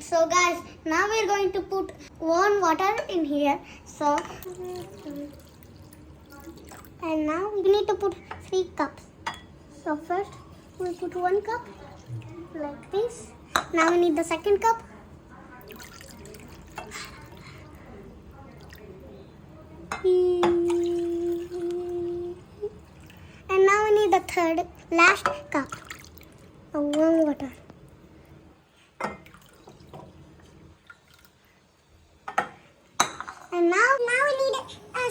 So guys, now we're going to put warm water in here. So, and now we need to put 3 cups. So first we'll put 1 cup like this. Now we need the second cup. And now we need the third, last cup of warm water. And now we need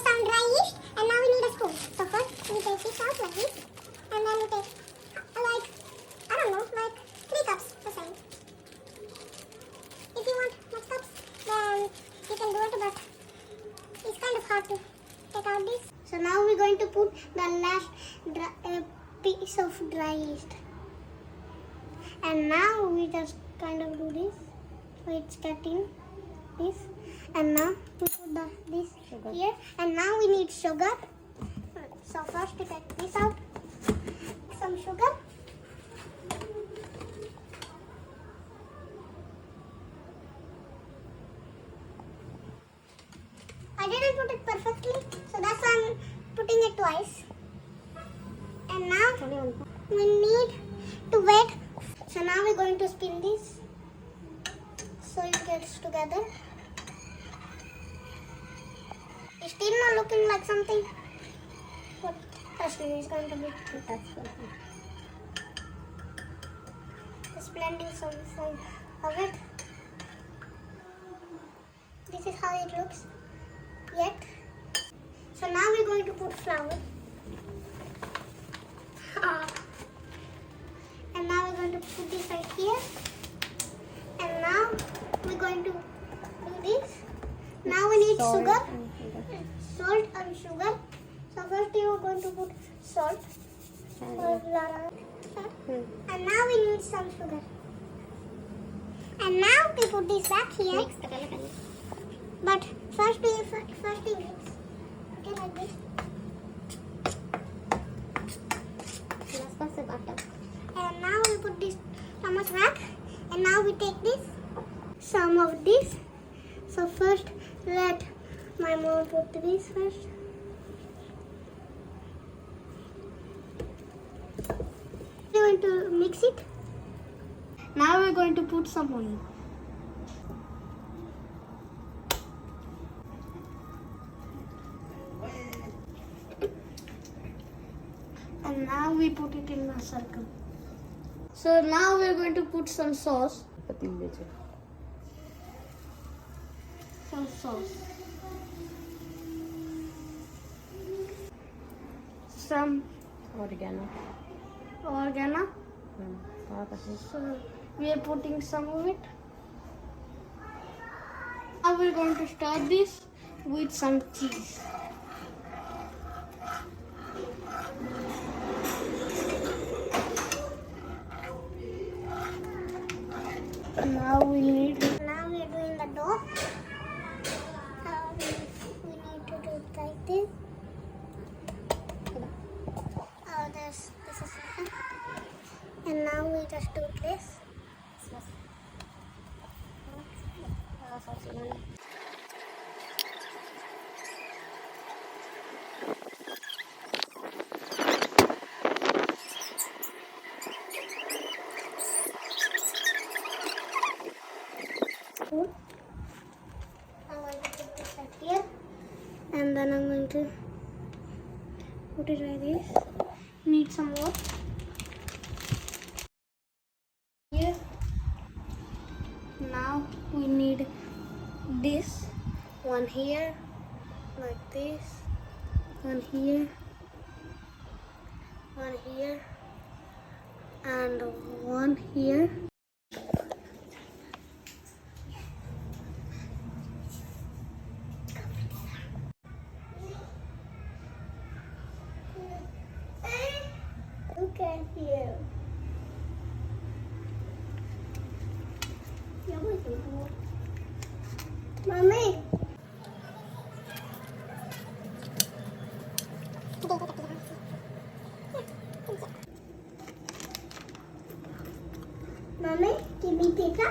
some dry yeast, and now we need a spoon. So first we take this out like this, and then we take like 3 cups the same. If you want much cups, then you can do it, but it's kind of hard to take out this. So now we're going to put the last piece of dry yeast, and now we just kind of do this, so it's getting this. And now we put this sugar here, and now we need sugar. So first we take this out, some sugar. I didn't put it perfectly, so that's why I'm putting it twice. And now we need to wait. So now we're going to spin this so it gets together. It's still not looking like something. But trust me, it's going to be tough. Just blending some of it. This is how it looks yet. So now we're going to put flour. And now we're going to put this right here. And now we're going to do this. Now we need sugar. Salt and sugar. So first you are going to put salt. And now we need some sugar. And now we put this back here. But first we mix. Okay, like this. And now we put this Thomas back. And now we take this, some of this. So first let my mom put this first. We're going to mix it. Now we're going to put some oil. And now we put it in a circle. So now we're going to put some sauce. Some sauce. Some oregano. So we are putting some of it. Now we're going to start this with some cheese. Now we are doing the dough. We need to do it like this. This is it. And now we just do this. I'm going to put this right here, and then I'm going to put it like this. Need some more. Here. Now we need this one here, like this, one here, and one here. Look at you. Mommy. Mommy, give me pizza.